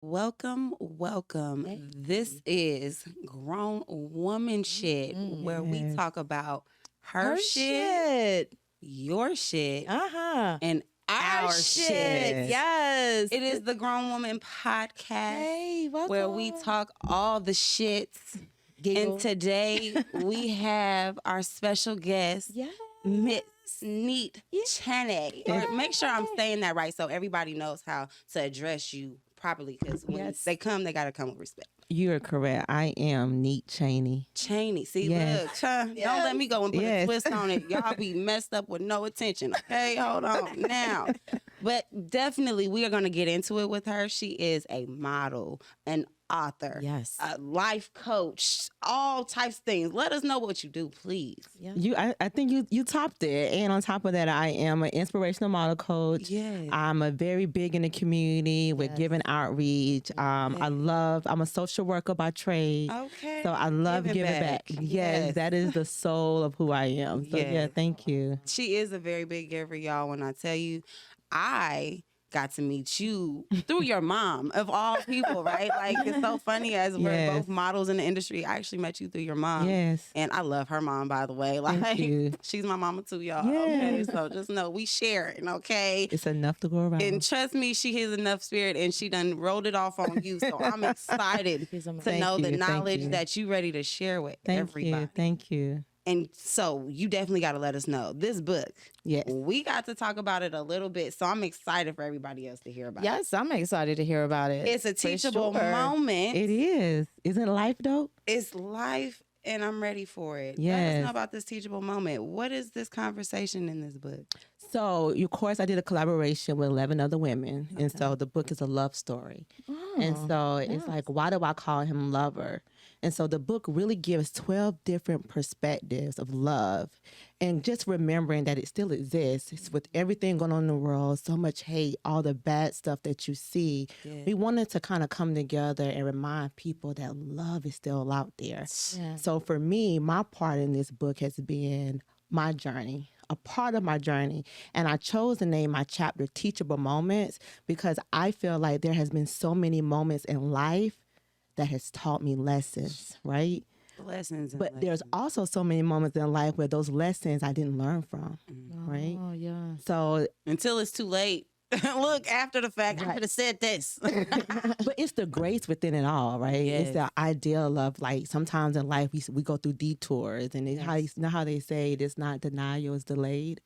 welcome. Hey. This is Grown Woman Shit, where we Yes. talk about her, Her shit, your shit, and our shit. Yes. It is the Grown Woman Podcast, Hey, welcome. where we talk all the shits. Giggle. And today we have our special guest, Yes. Miss Neat Yeah. Chaney. Or make sure I'm saying that right so everybody knows how to address you properly. Because when Yes. they come, they got to come with respect. You are correct. I am Neat Chaney. Chaney. See, Yes. look. Don't let me go and put a Yes. twist on it. Y'all be messed up with no attention. Okay, hold on now. But definitely, we are going to get into it with her. She is a model, an author, Yes. a life coach, all types of things. Let us know what you do, please. Yeah. I think you topped it. And on top of that, I am an inspirational model coach. Yes. I'm a very big in the community with Yes. giving outreach. I'm a social worker by trade. Okay. So I love Giving giving back. back. Yes, Yes. that is the soul of who I am. So yeah, Yes. thank you. She is a very big giver, y'all. When I tell you, I got to meet you through your mom, of all people, right? Like, it's so funny as we're Yes. both models in the industry. I actually met you through your mom. Yes. And I love her mom, by the way. Like, Thank you. she's my mama too, y'all. Okay, Yes. so just know we sharing, okay? It's enough to go around. And trust me, she has enough spirit, and she done rolled it off on you. So I'm excited She's to amazing. know the Thank you, thank knowledge you. that you ready to share with Thank everybody. you. Thank you. And so you definitely got to let us know this book. Yes. We got to talk about it a little bit, so I'm excited for everybody else to hear about Yes, I'm excited to hear about it. it. It's a For teachable sure. moment. It is. Isn't life dope? It's life, and I'm ready for it. Let us Yes. know about this teachable moment. What is this conversation in this book? So, of course, I did a collaboration with 11 other women. And so the book is a love story. And so it's like, why do I call him lover? And so the book really gives 12 different perspectives of love and just remembering that it still exists. It's with everything going on in the world, so much hate, all the bad stuff that you see. Yeah. We wanted to kind of come together and remind people that love is still out there. Yeah. So for me, my part in this book has been my journey, a part of my journey. And I chose to name my chapter Teachable Moments because I feel like there has been so many moments in life that has taught me lessons, right? Lessons. and But there's lessons. also so many moments in life where those lessons I didn't learn from, right? Oh, yeah. So, Until it's too late. Look, after the fact, I Right. could have said this. but it's the grace within it all, right? It's the ideal of like sometimes in life we go through detours, and it's how you know how they say it's not denial, it's delayed,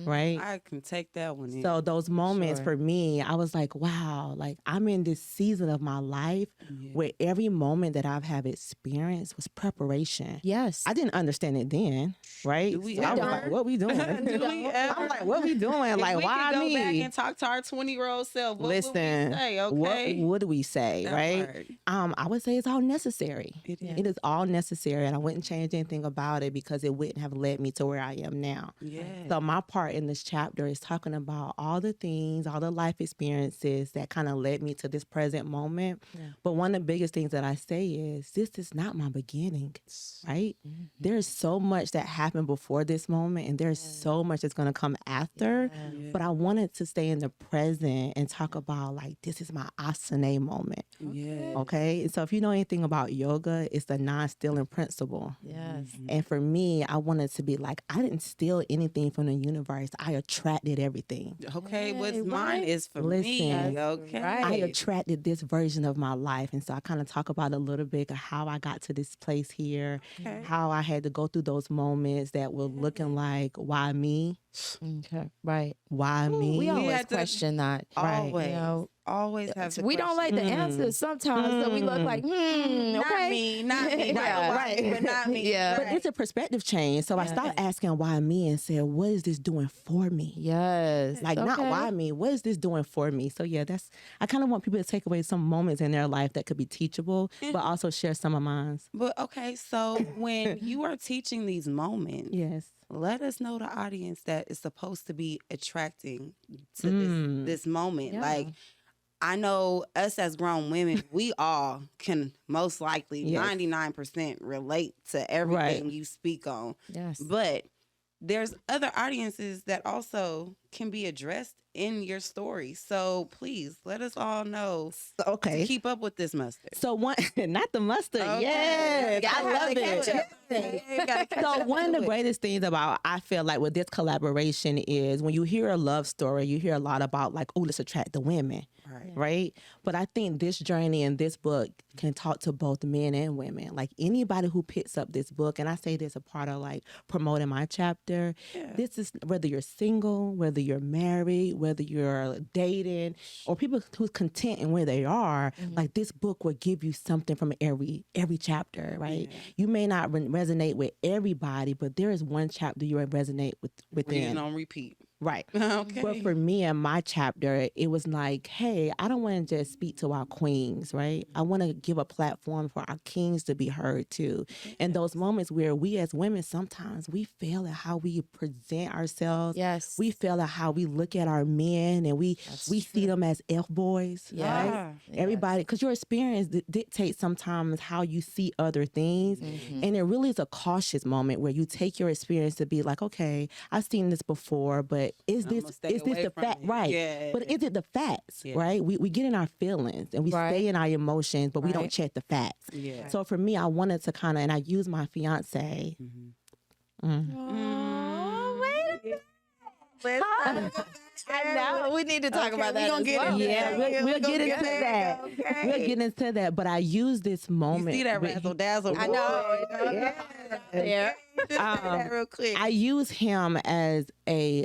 right? I can take that one in. So those moments Sure. for me, I was like, wow, like I'm in this season of my life where every moment that I've have experienced was preparation. Yes. I didn't understand it then, right? Do we So I was ever? like, what we doing? Do we ever? I'm like, what we doing? If Like, we why could go me? back and talk to our 20-year-old self, what Listen, would we say? Okay. what do we say, That right? part. I would say it's all necessary. It is. It is all necessary, and I wouldn't change anything about it because it wouldn't have led me to where I am now. Yeah. So my part in this chapter is talking about all the things, all the life experiences that kind of led me to this present moment. Yeah. But one of the biggest things that I say is this is not my beginning, right? There's so much that happened before this moment, and there's so much that's going to come after. But I wanted to stay in the present and talk about like this is my asana moment. Yeah. Okay. So if you know anything about yoga, it's the non-stealing principle. Yes. And for me, I wanted to be like, I didn't steal anything from the universe. I attracted everything. Okay, what's Hey, mine right? is for Listen, me. That's Okay. right. I attracted this version of my life. And so I kind of talk about a little bit of how I got to this place here, Okay. how I had to go through those moments that were looking like, why me? Okay. Right. Why me? We always had to- question that. Right. Always. You know, Always have to we don't like the answers sometimes, so we look like, okay. Not me, not me. Yeah. Right. But not me. Yeah. But it's a perspective change. So I started asking why me and said, what is this doing for me? Yes. Like, not Okay. why me? What is this doing for me? So, yeah, I kind of want people to take away some moments in their life that could be teachable, but also share some of mine. But okay, so when you are teaching these moments, Yes. let us know the audience that is supposed to be attracting to this moment. Yeah. Like, I know us as grown women, we all can most likely Yes. 99% relate to everything Right. you speak on. Yes. But there's other audiences that also can be addressed in your story. So please let us all know to Okay. keep up with this mustard. So one, not the mustard. Okay. Yes, Gotta I have love the it. ketchup. You gotta catch So up one of to the it. greatest things about I feel like with this collaboration is when you hear a love story, you hear a lot about like, oh, let's attract the women, Right. right? But I think this journey in this book can talk to both men and women. Like anybody who picks up this book, and I say this a part of like promoting my chapter. Yeah. This is whether you're single, whether you're married, whether you're dating, or people who's content in where they are. Like this book will give you something from every chapter, right? Yeah. You may not resonate with everybody, but there is one chapter you will resonate within. Reading on repeat. Right. Okay. But for me and my chapter, it was like, hey, I don't want to just speak to our queens, right? I want to give a platform for our kings to be heard too. And those moments where we as women, sometimes we fail at how we present ourselves. Yes. We fail at how we look at our men and we see them as F boys, Yeah. right? Everybody, because your experience dictates sometimes how you see other things. And it really is a cautious moment where you take your experience to be like, okay, I've seen this before, but is I'ma this stay away the from fact? it. Right. Yeah. But is it the facts? Yeah. Right. We get in our feelings and we Right. stay in our emotions, but we don't Right. check the facts. Yeah. So for me, I wanted to kind of, and I use my fiance. Oh, wait a Listen. I know. We need to talk about that. We gonna as get well. into Yeah, that. we'll We get gonna into get that. okay. We'll get into that. But I use this You moment. see that with- razzle dazzle? I know. Yeah. Yeah. That real quick. I use him as a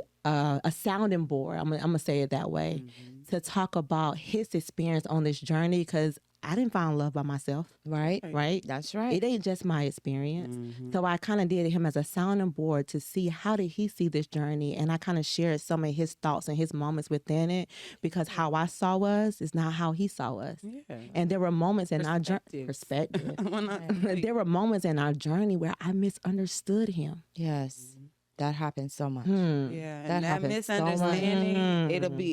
sounding board. I'm gonna say it that way to talk about his experience on this journey because I didn't find love by myself, Right. right? That's right. It ain't just my experience. So I kind of did him as a sounding board to see how did he see this journey, and I kind of shared some of his thoughts and his moments within it because how I saw us is not how he saw us. Yeah. And there were moments in our journey, Perspectives. perspective. When I- There were moments in our journey where I misunderstood him. Yes. That happens so much. Yeah, That and that happens so much. misunderstanding,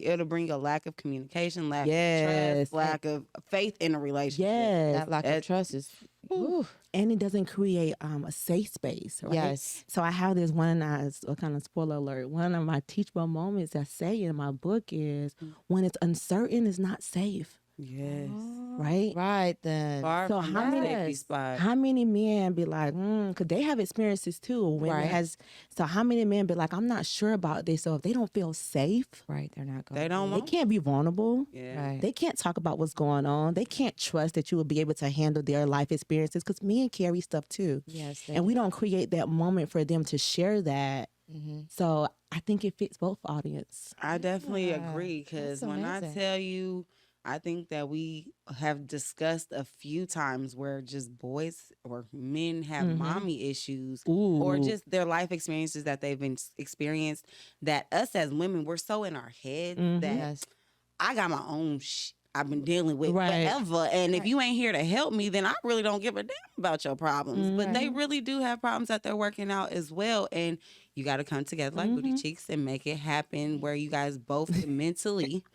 it'll bring a lack of communication, lack Yes. of trust, lack of faith in a relationship. Yes. That lack of trust is. Ooh. And it doesn't create a safe space, right? Yes. So I have this one, a kind of spoiler alert, one of my teachable moments I say in my book is when it's uncertain, it's not safe, Yes. right? Right then. Far So from how that many- safety spot. How many men be like, because they have experiences too. Women Right. so how many men be like, I'm not sure about this. So if they don't feel safe, Right. They're not going. They don't they want. can't be vulnerable. Yeah. Right. They can't talk about what's going on. They can't trust that you will be able to handle their life experiences because men carry stuff too. Yes. And we don't create that moment for them to share that. Mm-hmm. So I think it fits both audience. I definitely Yeah, agree because that's when I amazing. tell you, I think that we have discussed a few times where just boys or men have mommy issues or Ooh. just their life experiences that they've been experienced that us as women, we're so in our heads that Yes. I got my own I've been dealing with Right. forever. And if you ain't here to help me, then I really don't give a damn about your problems. But they really do have problems that they're working out as well. And you got to come together like booty cheeks and make it happen where you guys both can mentally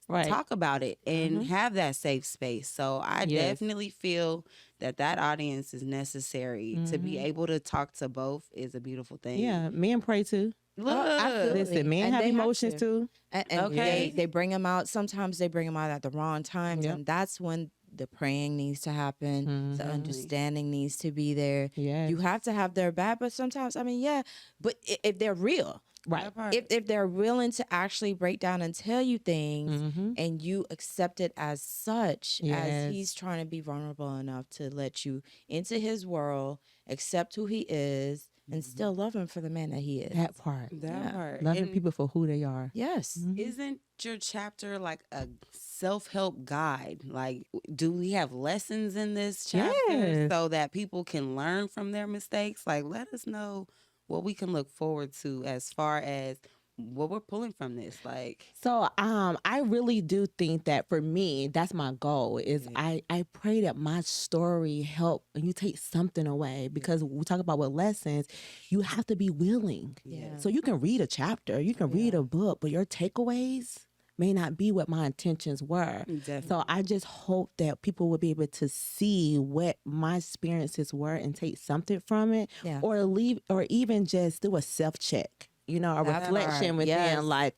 Right. talk about it and have that safe space. So I Yes. definitely feel that audience is necessary. To be able to talk to both is a beautiful thing. Yeah, men pray too. Look, absolutely. Listen, men And have they have emotions to. too. And Okay. they bring them out. Sometimes they bring them out at the wrong times, Yep. and that's when the praying needs to happen. The understanding needs to be there. Yes. You have to have their back, but sometimes, I mean, yeah, but if they're real, Right. that part. if they're willing to actually break down and tell you things, Mm-hmm. and you accept it as such, Yes. as he's trying to be vulnerable enough to let you into his world, accept who he is, and still love him for the man that he is. That part. that part. Loving And people for who they are. Yes. Isn't your chapter like a self-help guide? Like, do we have lessons in this chapter Yes. so that people can learn from their mistakes? Like, let us know what we can look forward to as far as what we're pulling from this. Like, So I really do think that for me, that's my goal is I pray that my story help and you take something away because we talk about what lessons, you have to be willing. Yeah. So you can read a chapter, you can read a book, but your takeaways may not be what my intentions were. definitely. So I just hope that people will be able to see what my experiences were and take something from it Yeah. or leave or even just do a self-check. you know, a That reflection part, within, yes. like,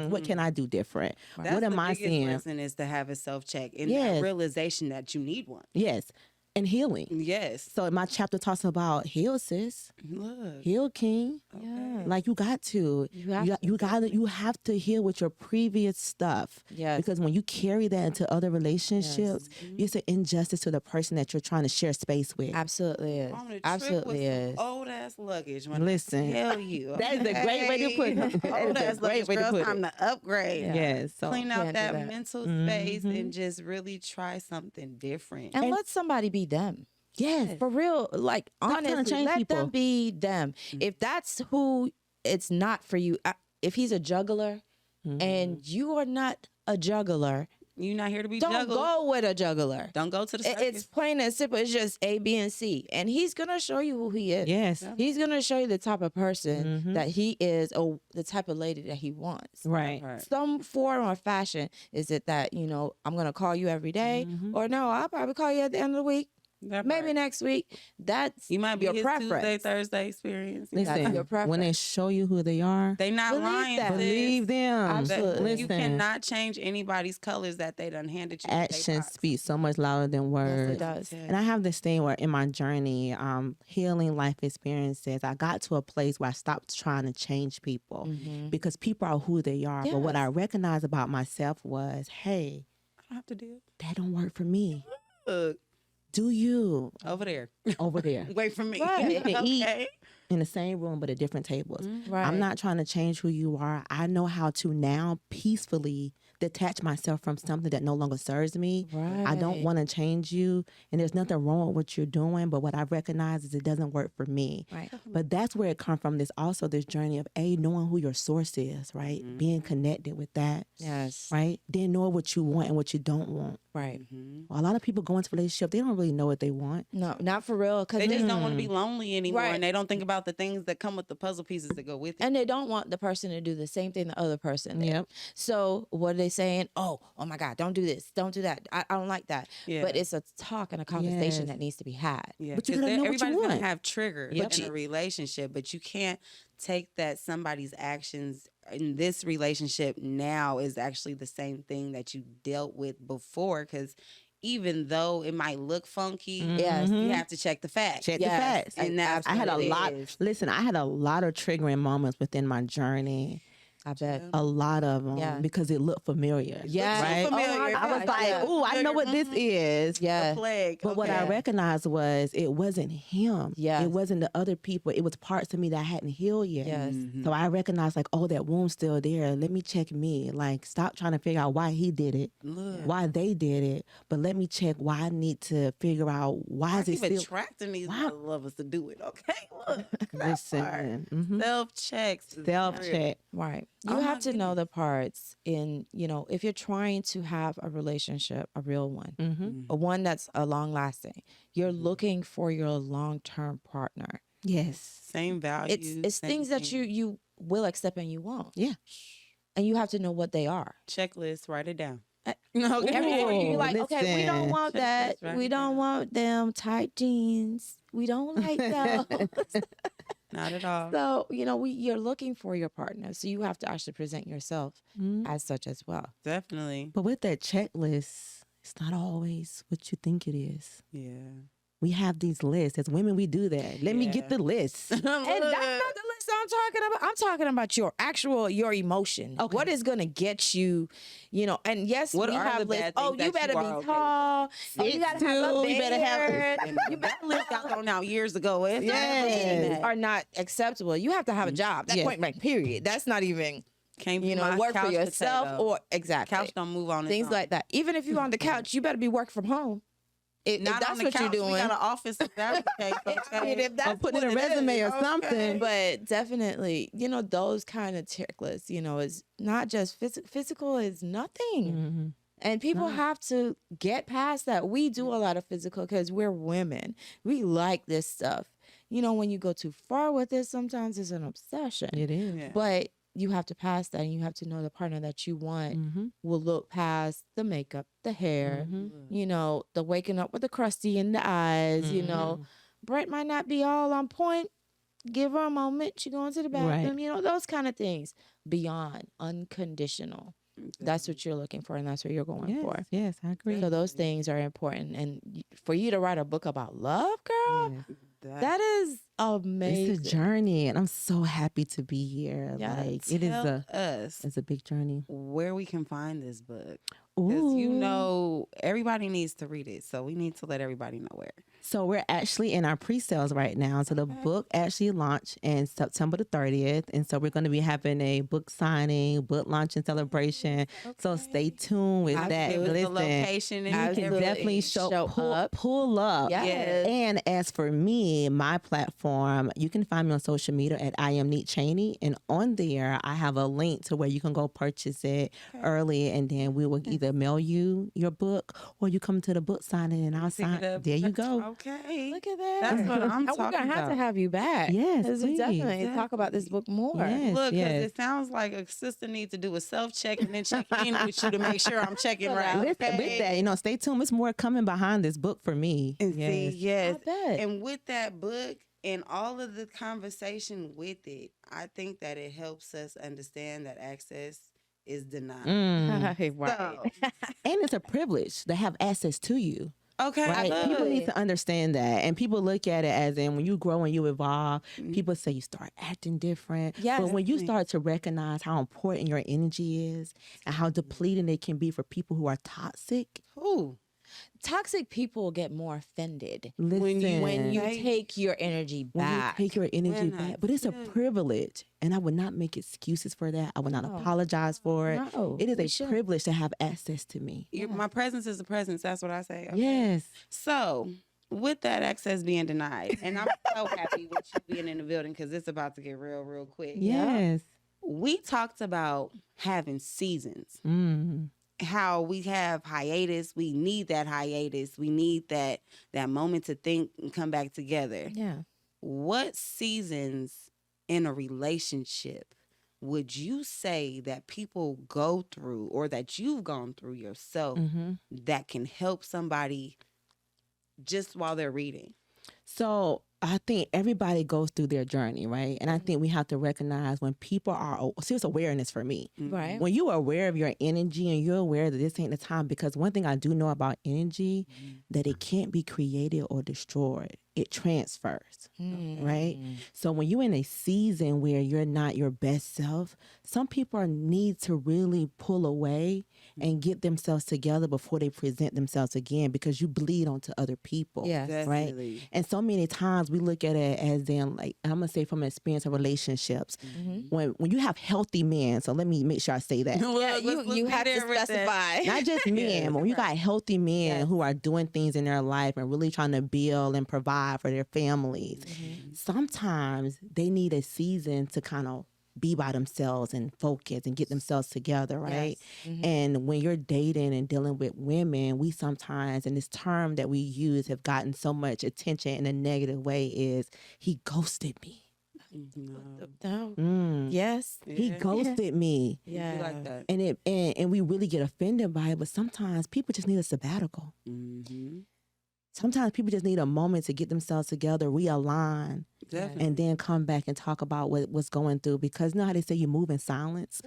what can I do different? That's What am the I biggest seeing? lesson is to have a self-check and Yes. that realization that you need one. Yes. And healing. Yes. So my chapter talks about heal, sis. Look. Heal, king. Yeah. Like you got to. You have to heal with your previous stuff. Yes. Because when you carry that into other relationships, it's an injustice to the person that you're trying to share space with. Absolutely is. On a trip Absolutely with is. some old ass luggage. When Listen. I tell you. That is a great way to put it. That Old is ass a great luggage, way to girl, put time it. to upgrade. Yeah. Yes. So Clean out Can't do that that. mental space and just really try something different. And let somebody be them. yes. For real, like trying to honestly, change let people. them be them. If that's who it's not for you, if he's a juggler and you are not a juggler, You're not here to be don't juggled. go with a juggler. Don't go to the circus. It's plain and simple. It's just A, B, and C. And he's going to show you who he is. Yes. He's going to show you the type of person that he is or the type of lady that he wants. Right. Some form or fashion. Is it that, you know, I'm going to call you every day? Or no, I'll probably call you at the end of the week. That Maybe part. next week. That's You might be your his preference. Tuesday, Thursday experience. Listen, your preference. when they show you who they are, They not Believe lying. that. sis. believe them. Absolutely. You Listen, cannot change anybody's colors that they done handed you. in they actions box. speak so much louder than Yes, words. it does. And I have this thing where in my journey, healing life experiences, I got to a place where I stopped trying to change people because people are who they are. But what Yes. I recognized about myself was, hey, I don't have to deal. that don't work for me. Look, Do you over there. over there Wait for me. Right. You can eat Okay. in the same room but at different tables? Right. I'm not trying to change who you are. I know how to now peacefully detach myself from something that no longer serves me. I don't Right. want to change you, and there's nothing wrong with what you're doing, but what I recognize is it doesn't work for me. Right. But that's where it comes from. This also this journey of knowing who your source is, right? Being connected with that, Yes. right? Then knowing what you want and what you don't want. Right. Well, a lot of people go into relationship, they don't really know what they want. No, not for real. They just don't want to be lonely anymore, Right. and they don't think about the things that come with the puzzle pieces that go with it. And they don't want the person to do the same thing the other person did. Yep. So what are they saying? Oh my God, don't do this. Don't do that. I don't like that. Yeah. But it's a talk and a conversation Yes. that needs to be had. Yeah, But you 'cause gotta know what you everybody's want. gonna have triggers Yep. in a relationship, but you can't take that somebody's actions in this relationship now is actually the same thing that you dealt with before. Because even though it might look funky, Yes. you have to check the facts. Check Yes. the facts. And that's I had a what it lot. is. Listen, I had a lot of triggering moments within my journey. I bet. A lot of them Yeah. because it looked familiar. Yes. Right? Oh my Familiar. I was gosh, like, yeah. "Ooh, I know what this is." Yeah. Plague. But what I okay. recognized was it wasn't him. Yes. It wasn't the other people. It was parts of me that I hadn't healed yet. Yes. So I recognized like, oh, that wound's still there. Let me check me. Like, stop trying to figure out why he did it, Look. why they did it. But let me check why I need to figure out why I is it keep still. attracting these Why- lovers to do it. Okay, look. Listen, Self checks. self check. Right. You Oh, have my to know the parts in, if you're trying to have a relationship, a real one, a one that's a long lasting, you're looking for your long term partner. Yes. Same values. It's same things that things. you will accept and you won't. Yeah. And you have to know what they are. Checklist. Write it down. No, everything you Ooh, like, okay, we don't listen. want that. Just write We it don't down. want them tight jeans. We don't like those. Not at all. So, you're looking for your partner. So you have to actually present yourself as such as well. Definitely. But with that checklist, it's not always what you think it is. Yeah. We have these lists. As women, we do that. Let me get the list. And that's not the list I'm talking about. I'm talking about your emotion. Okay. What is going to get you, and yes, What we are have the lists. bad Oh, things you that better you be are okay tall. Oh, you 6'2", gotta have a you better have- beard. You better List got thrown out years ago. It's Yes. are not acceptable. You have to have a job. That Yes. point blank, period. That's not even, Can't be my work for couch yourself potato. or exactly. Couch don't move on its Things own. like that. Even if you're on the couch, you better be working from home. If Not that's on the what couch. you're doing. We got an office. If that's the case, I mean, okay. if that's put what in a it resume is, or something. But definitely, those kind of checklists, is not just physical is nothing. And people have to get past that. We do a lot of physical because we're women. We like this stuff. When you go too far with it, sometimes it's an obsession. It is. Yeah. But you have to pass that, and you have to know the partner that you want will look past the makeup, the hair, the waking up with the crusty in the eyes. Brett might not be all on point, give her a moment. She going to the Right. bathroom. You know, those kind of things. Beyond unconditional. That's what you're looking for, and that's what you're going Yes, for. yes, I agree. So those things are important. And for you to write a book about love, girl, Yeah. that is amazing. It's a journey, and I'm so happy to be here. Yes. Like it is Tell us it's a big journey. where we can find this book. Because you know everybody needs to read it, so we need to let everybody know where. So we're actually in our pre-sales right now. So the book actually launched in September the 30th. And so we're going to be having a book signing, book launch and celebration. So stay tuned with that. Give us the Listen, location and you can definitely pull up. Yes. And as for me, my platform, you can find me on social media at I am Neat Chaney. And on there, I have a link to where you can go purchase it early. And then we will either mail you your book or you come to the book signing and I'll sign. There you go. Okay. Look at that. That's what I'm talking We're gonna have about. to have you back. Yes, we please. definitely talk about this book more. Yes, Look, 'cause yes. it sounds like a sister needs to do a self-check and then check in with you to make sure I'm checking right. Listen, with that, stay tuned. There's more coming behind this book for me. And see, yes. I bet. And with that book and all of the conversation with it, I think that it helps us understand that access is denied. Right. So, And it's a privilege to have access to you. okay. Right? good. People need to understand that. And people look at it as in when you grow and you evolve, people say you start acting different. Yes. But when you start to recognize how important your energy is and how depleting it can be for people who are toxic, Ooh. Toxic people get more offended listen, when you Right. take your energy when you back. take your energy When back. I But it's a do. privilege. And I would not make excuses for that. I would not apologize for it. No, It is we a shouldn't. privilege to have access to me. My presence is a presence. That's what I say. Okay? Yes. So, with that access being denied, and I'm so happy with you being in the building because it's about to get real, real quick. Yes. We talked about having seasons, Mm. how we have hiatus. We need that hiatus. We need that moment to think and come back together. Yeah. What seasons in a relationship would you say that people go through or that you've gone through yourself that can help somebody just while they're reading? So I think everybody goes through their journey, right? And I think we have to recognize when people are, serious awareness for me. Right. When you are aware of your energy and you're aware that this ain't the time, because one thing I do know about energy, that it can't be created or destroyed. It transfers, right? So when you're in a season where you're not your best self, some people need to really pull away and get themselves together before they present themselves again, because you bleed onto other people. Yes. Definitely. Right. And so many times we look at it as in, like, I'm gonna say from experience of relationships, when you have healthy men, so let me make sure I say that. Yeah, you have to specify. Not just men, but when you got healthy men who are doing things in their life and really trying to build and provide for their families, sometimes they need a season to kind of be by themselves and focus and get themselves together, right? And when you're dating and dealing with women, we sometimes, and this term that we use have gotten so much attention in a negative way, is he ghosted me. No. Yes. He ghosted me. Yeah. You like that? And we really get offended by it, but sometimes people just need a sabbatical. Sometimes people just need a moment to get themselves together, realign, Definitely. and then come back and talk about what's going through. Because you know how they say you move in silence?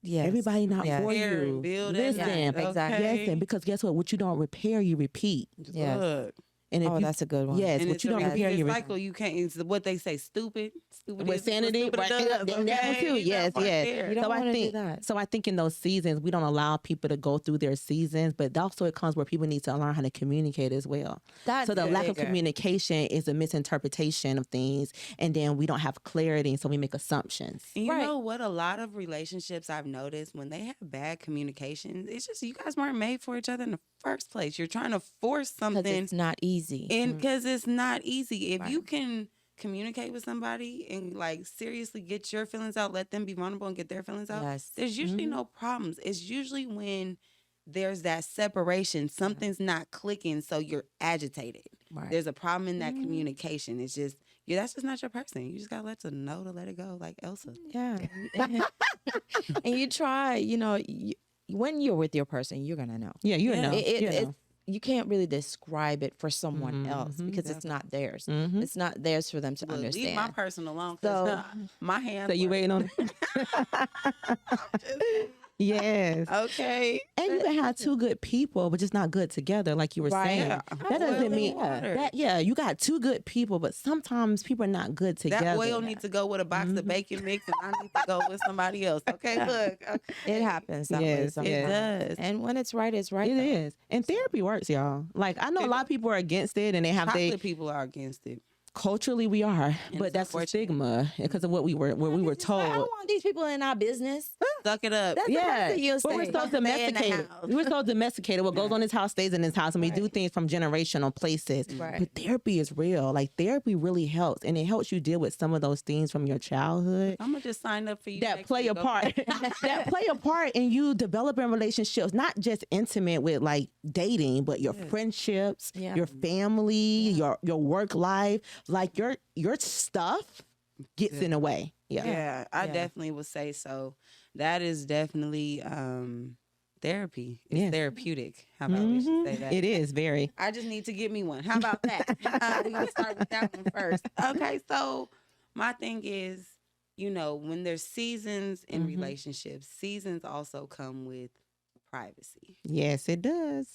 Yes. Everybody not Yes. for Repair you. and build that Listen, back. exactly. Okay. listen, because guess what? What you don't repair, you repeat. Yes. Look. And if Oh, you, that's a good one. yes, And what it's you a don't repair, repeated you cycle. You can't. It's what they say. Stupid. with sanity, stupid right? does, And that one okay? too. Yes, That right yes. there. You don't So I wanna do think, that. so I think in those seasons we don't allow people to go through their seasons, but also it comes where people need to learn how to communicate as well. That's So the lack of bigger. communication is a misinterpretation of things, and then we don't have clarity, so we make assumptions. And you Right. know what? A lot of relationships I've noticed when they have bad communication, it's just you guys weren't made for each other in the first place. You're trying to force Because something, it's not easy. and because it's not easy. If you Right. can communicate with somebody and like seriously get your feelings out, let them be vulnerable and get their feelings out, Yes. there's usually no problems. It's usually when there's that separation, something's not clicking, so you're agitated. Right. There's a problem in that communication. It's just that's just not your person. You just gotta let them know to let it go, like Elsa. Yeah. And you try, when you're with your person, you're going to know. Yeah, you Yeah. know. It- you it- know. you can't really describe it for someone else because it's not theirs. It's not theirs for them to understand. Leave my person alone. So My hands. So you waiting on Yes. Okay. And you can have two good people, but just not good together, like you were saying. Yeah. That doesn't Oil mean and water. that. Yeah, you got two good people, but sometimes people are not good together. That oil needs to go with a box of bacon mix, and I need to go with somebody else. Okay, look. Okay. it happens that way Yes, sometimes. It does. And when it's right, it's right. It is, and therapy works, y'all. Like I know a lot of people are against it, and they have Chocolate people are against it. culturally we are, but it's that's the unfortunate. stigma because of what we were told. I don't want these people in our business. Suck it up. That's Yeah, the you but we're say. so Stay in the domesticated. house. We're so domesticated. What goes on in this house stays in this house, and we do things from generational places. Right. But therapy is real. Like therapy really helps, and it helps you deal with some of those things from your childhood I'm gonna just sign up for you. that next play a week, part. That play a part in you developing relationships, not just intimate with like dating, but your friendships, Yeah. your family, your work life, like your stuff gets in the way. Yeah, I definitely would say so. That is definitely therapy. It's Yes. therapeutic. How about we should say that? It is very. I just need to get me one. How about that? We're going to start with that one first. Okay, so my thing is, you know, when there's seasons in relationships, seasons also come with privacy. Yes, it does.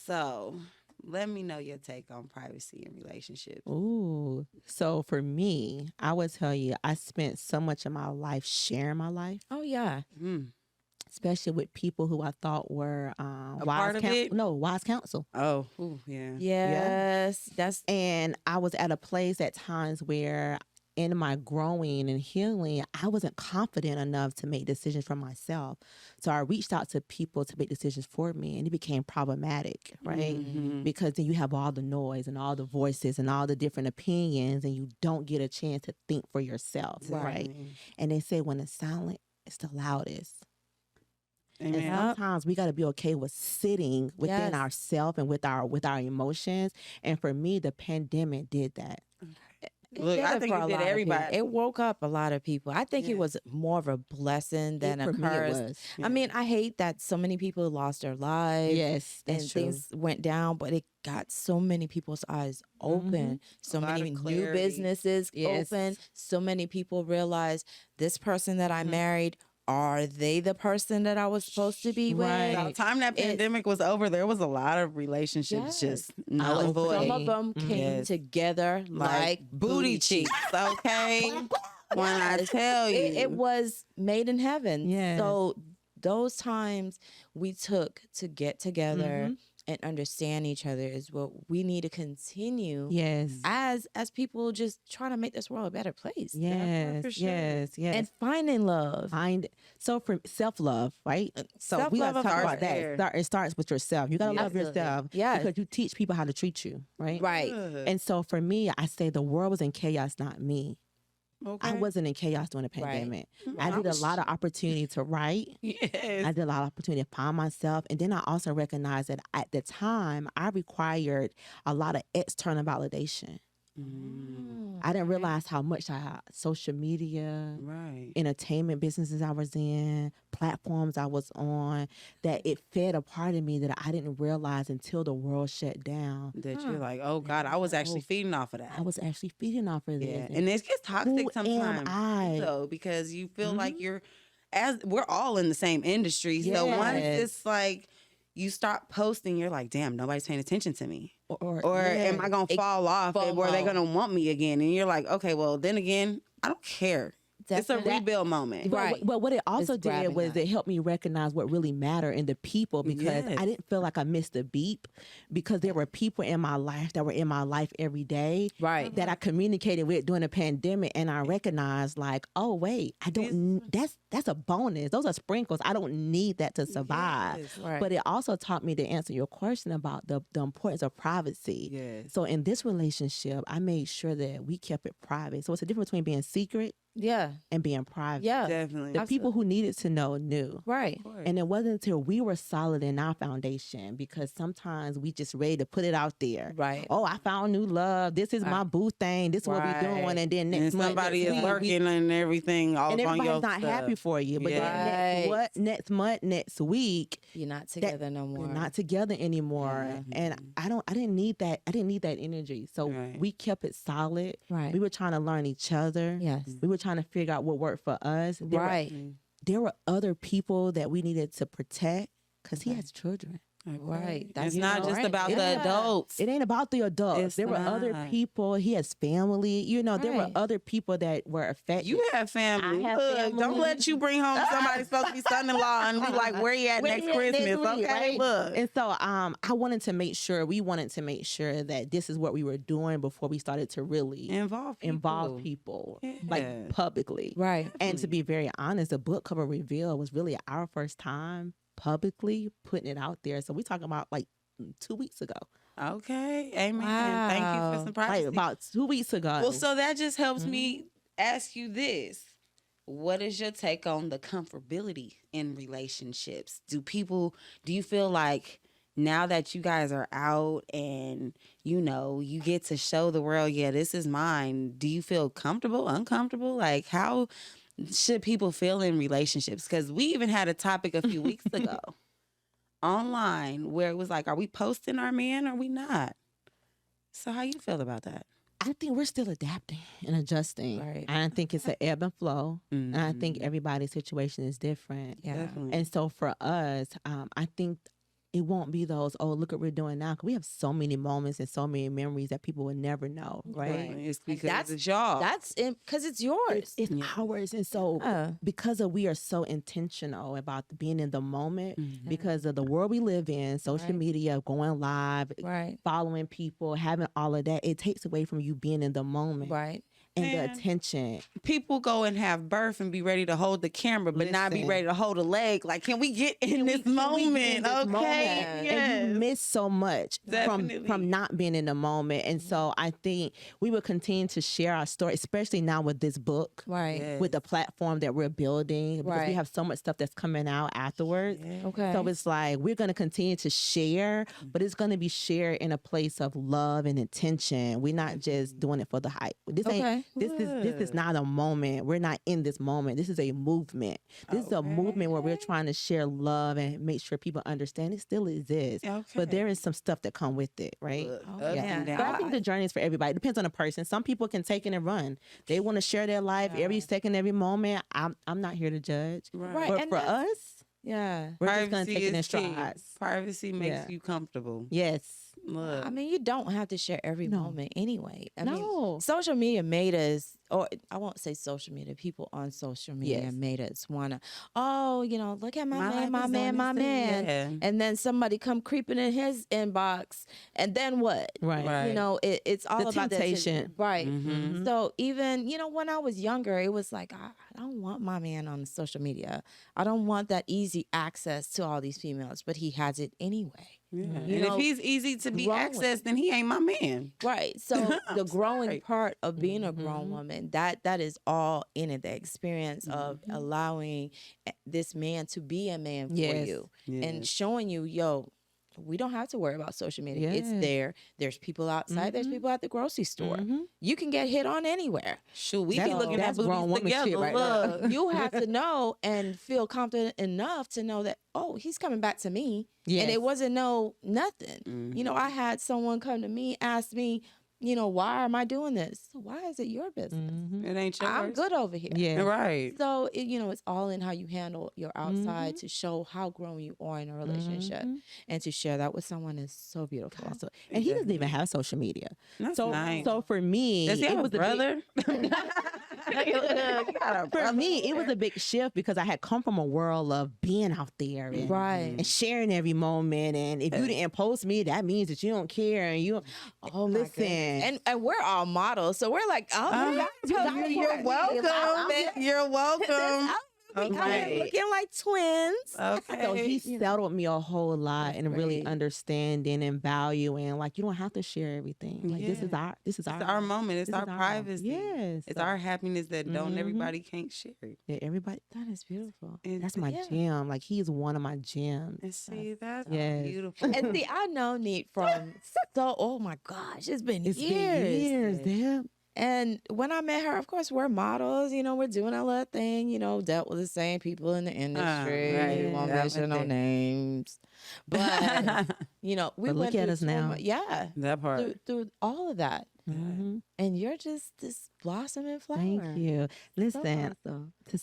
So let me know your take on privacy in relationships. Ooh. So for me, I would tell you, I spent so much of my life sharing my life, Oh yeah. especially with people who I thought were part of it? wise counsel. Oh, ooh, yeah. Yes. That's And I was at a place at times where in my growing and healing, I wasn't confident enough to make decisions for myself. So I reached out to people to make decisions for me, and it became problematic, right? Because then you have all the noise and all the voices and all the different opinions, and you don't get a chance to think for yourself, right? And they say when it's silent, it's the loudest. Amen. And sometimes we got to be okay with sitting within Yes. ourselves and with our emotions. And for me, the pandemic did that. Look, did I it think for it a did lot of everybody. people. It woke up a lot of people. I think it was more of a blessing than a For me, it curse. was. I mean, I hate that so many people lost their lives. Yes, and that's true. things went down, but it got so many people's eyes open. So A lot many of new clarity. businesses Yes. open. So many people realize this person that I married, are they the person that I was supposed to be with? Right. By the time that pandemic was over, there was a lot of relationships Yes. just null and void. Some of them came Yes. together like booty cheeks, okay? When I tell you. It was made in heaven. Yes. So those times we took to get together and understand each other is what we need to continue Yes. as people just trying to make this world a better place. Yes, for sure. yes, yes. And finding love. So for self-love, right? So we Self-love gotta talk about starts that. It starts with yourself. You gotta love Absolutely. yourself. Yes. Because you teach people how to treat you, right? Right. And so for me, I say the world was in chaos, not me. Okay. I wasn't in chaos during the pandemic. I did a lot of opportunity to write. Yes. I did a lot of opportunity to find myself. And then I also recognized that at the time, I required a lot of external validation. I didn't realize how much social media, Right. entertainment businesses I was in, platforms I was on, that it fed a part of me that I didn't realize until the world shut down. That you're like, oh God, I was actually feeding off of that. I was actually feeding off of Yeah, this. and it gets Who toxic am sometimes. I? So because you feel like we're all in the same industry. So once Yes. it's like you start posting, you're like, damn, nobody's paying attention to me. Or yes. am I gonna fall off? And were they FOMO. gonna want me again? And you're like, okay, well then again, I don't care. It's a Definitely. rebuild moment. Right. But what it also It's did grabbing was that. it helped me recognize what really mattered in the people because Yes. I didn't feel like I missed a beat because there were people in my life that were in my life every day Right. that I communicated with during the pandemic, and I recognized like, oh wait, I don't. That's a bonus. Those are sprinkles. I don't need that to survive. Yes. Right. But it also taught me to answer your question about the importance of privacy. Yes. So in this relationship, I made sure that we kept it private. So it's a difference between being secret Yeah. and being private. Yeah. Definitely. The people who needed to know knew. Right. And it wasn't until we were solid in our foundation, because sometimes we just ready to put it out there. Right. Oh, I found new love. This is my boo thing. This is what we're doing. And then next month, somebody next is week, lurking and everything. All and on your everybody's not stuff. happy for you. But then next month, next week, you're not together no more. we're not together anymore. And I didn't need that. I didn't need that energy. So we kept it solid. Right. We were trying to learn each other. Yes. We were trying to figure out what worked for us. There were other people that we needed to protect, because he has children. Right. It's not just about the adults. It ain't about the adults. There were other people. He has family. You know, there were other people that were affected. You have family. I have family. Don't let you bring home somebody's supposed to be son-in-law and be like, where you at next Christmas? Okay, right? look. And so we wanted to make sure that this is what we were doing before we started to really involve people like publicly. Right. And to be very honest, the book cover reveal was really our first time publicly putting it out there. So we're talking about like 2 weeks ago. Okay. Amen. Wow. Thank you for some privacy. Like about 2 weeks ago. Well, so that just helps me ask you this. What is your take on the comfortability in relationships? Do you feel like now that you guys are out and, you know, you get to show the world, yeah, this is mine, do you feel comfortable, uncomfortable? Like, how should people feel in relationships? Because we even had a topic a few weeks ago online where it was like, are we posting our man or are we not? So how you feel about that? I think we're still adapting and adjusting. Right. I think it's an ebb and flow. And I think everybody's situation is different. Yeah. Definitely. And so for us, I think it won't be those, oh, look what we're doing now. Because we have so many moments and so many memories that people will never know, right? It's because it's y'all. That's because it's yours. It's ours. And so because we are so intentional about being in the moment, because of the world we live in, social media, going live, following people, having all of that, it takes away from you being in the moment. Right. And the attention. People go and have birth and be ready to hold the camera, but not be ready to hold a leg. Like, can we get in this moment? Okay. Yes. And you miss so much from not being in the moment. And so I think we will continue to share our story, especially now with this book, with the platform that we're building, because we have so much stuff that's coming out afterwards. Yeah. Okay. So it's like we're going to continue to share, but it's going to be shared in a place of love and intention. We're not just doing it for the hype. This is not a moment. We're not in this moment. This is a movement. This is a movement where we're trying to share love and make sure people understand it still exists. But there is some stuff that come with it, right? But I think the journey is for everybody. It depends on the person. Some people can take it and run. They want to share their life every second, every moment. I'm not here to judge. Right. But for us, we're just going to take it in strides. Privacy makes you comfortable. Yes. Look. I mean, you don't have to share every moment anyway. I mean, social media made us, or I won't say social media, people on social media made us want to, look at my man. And then somebody come creeping in his inbox. And then what? Right. You know, it's all the about temptation. Right. Mm-hmm. So even, when I was younger, it was like, I don't want my man on social media. I don't want that easy access to all these females, but he has it anyway. Yeah. And if he's easy to be accessed, then he ain't my man. Right. So the growing part of being a grown woman, that is all in it. The experience of allowing this man to be a man for you and showing you, we don't have to worry about social media. It's there. There's people outside. There's people at the grocery store. You can get hit on anywhere. Shoot, we be looking at booties together. Right now. You have to know and feel confident enough to know that, he's coming back to me. Yes. And it wasn't nothing. I had someone come to me, ask me, why am I doing this? Why is it your business? It ain't yours. I'm good over here. Yeah, right. So, it's all in how you handle your outside to show how grown you are in a relationship. And to share that with someone is so beautiful. So, and he doesn't even have social media. That's so, nice. So for me, does he have a brother? For me, it was a big shift because I had come from a world of being out there and sharing every moment. And if you didn't post me, that means that you don't care. And you, listen. And we're all models, so we're like, you're welcome. You're welcome. We out here Okay. looking like twins. Okay. So he settled me a whole lot That's and really great. understanding and valuing. Like you don't have to share everything. Like this is Yeah. this is It's our moment. It's this our is moment. privacy. Yes. It's our happiness that don't everybody can't share. Yeah, everybody. That is beautiful. And, That's my gem. Like he is one of my gems. and see, that's Yes. beautiful. And see, I know Neat from oh my gosh, it's been It's years. been years, Deb. And when I met her, of course, we're models. You know, we're doing our little thing. You know, dealt with the same people in the industry. right. Won't Yeah, mention no but names, but you know, we But look went at through us now. Yeah, That part. through all of that, Mm-hmm. and you're just this blossoming flower. Thank you. Listen, awesome. to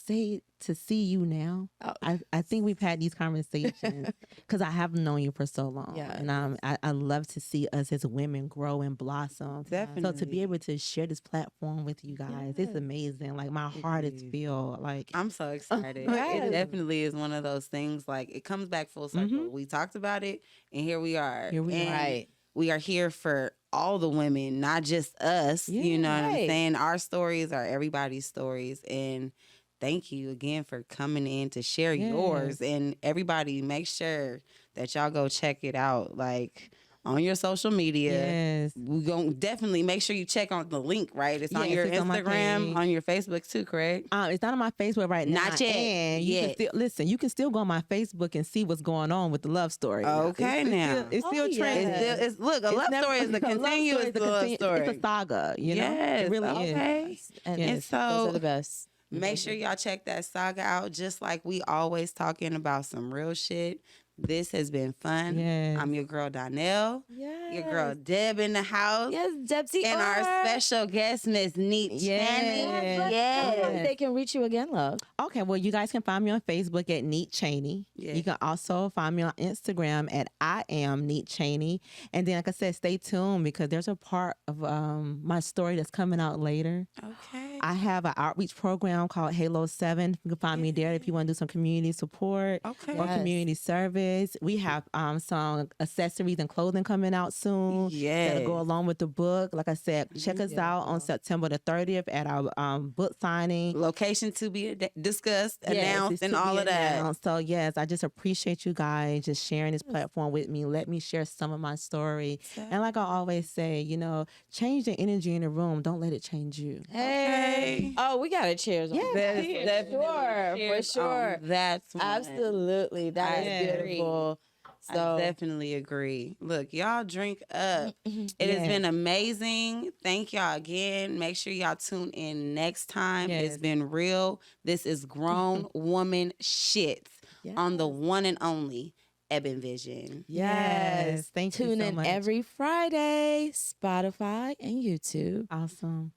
see you now, Oh. I think we've had these conversations because I have known you for so long. Yeah. And I love to see us as women grow and blossom. Definitely. So to be able to share this platform with you guys, it's Yes. amazing. Like my heart is is. filled. Like I'm so excited. Yes. It definitely is one of those things. Like it comes back full circle. We talked about it, and here we are. Here we are. And Right. we are here for all the women, not just us. Yeah, you know what I'm right. saying? Our stories are everybody's stories. And thank you again for coming in to share yours. And everybody, make sure that y'all go check it out. Like on your social media. yes. We're going to definitely make sure you check on the link, right? It's on Yes, your it's on my Instagram, page. on your Facebook too, correct? It's not on my Facebook right now. Not yet. And you can Yet. still listen. You can still go on my Facebook and see what's going on with the love story. Okay, now. It's still Oh, yeah. trending. Look, a love story is a continuous love story. It's a saga, you know? Yes, It really is. okay. And, And those so are the best. make sure y'all check that saga out. Just like we always talking about some real shit. This has been fun. Yes. I'm your girl Donnell. Yes. Your girl Deb in the house. Yes, Debsy. And our special guest, Miss Neat Yes. Chaney. Yes. They can reach you again, love. Okay, well, you guys can find me on Facebook at Neat Chaney. Yeah. You can also find me on Instagram at I am Neat Chaney. And then, like I said, stay tuned because there's a part of my story that's coming out later. Okay. I have an outreach program called Halo 7. You can find me there if you want to do some community support Okay. or Yes. community service. We have some accessories and clothing coming out soon that'll go Yes. along with the book. Like I said, check us out on September the 30th at our book signing. Location to be discussed, Yes, announced, it's and to all be of that. announced. So yes, I just appreciate you guys just sharing this platform with me. Let me share some of my story. And like I always say, you know, change the energy in the room. Don't let it change you. Hey. Oh, we got to cheers on Yes, that. Definitely. For Cheers sure. on That's one. Absolutely. That I is agree. beautiful. So, I definitely agree. Look, y'all drink up. It has Yes. been amazing. Thank y'all again. Make sure y'all tune in next time. Yes. It's been real. This is Grown Woman Shit on the one and only Eben Vision. Yes. Thank you tune so in much. every Friday, Spotify and YouTube. Awesome.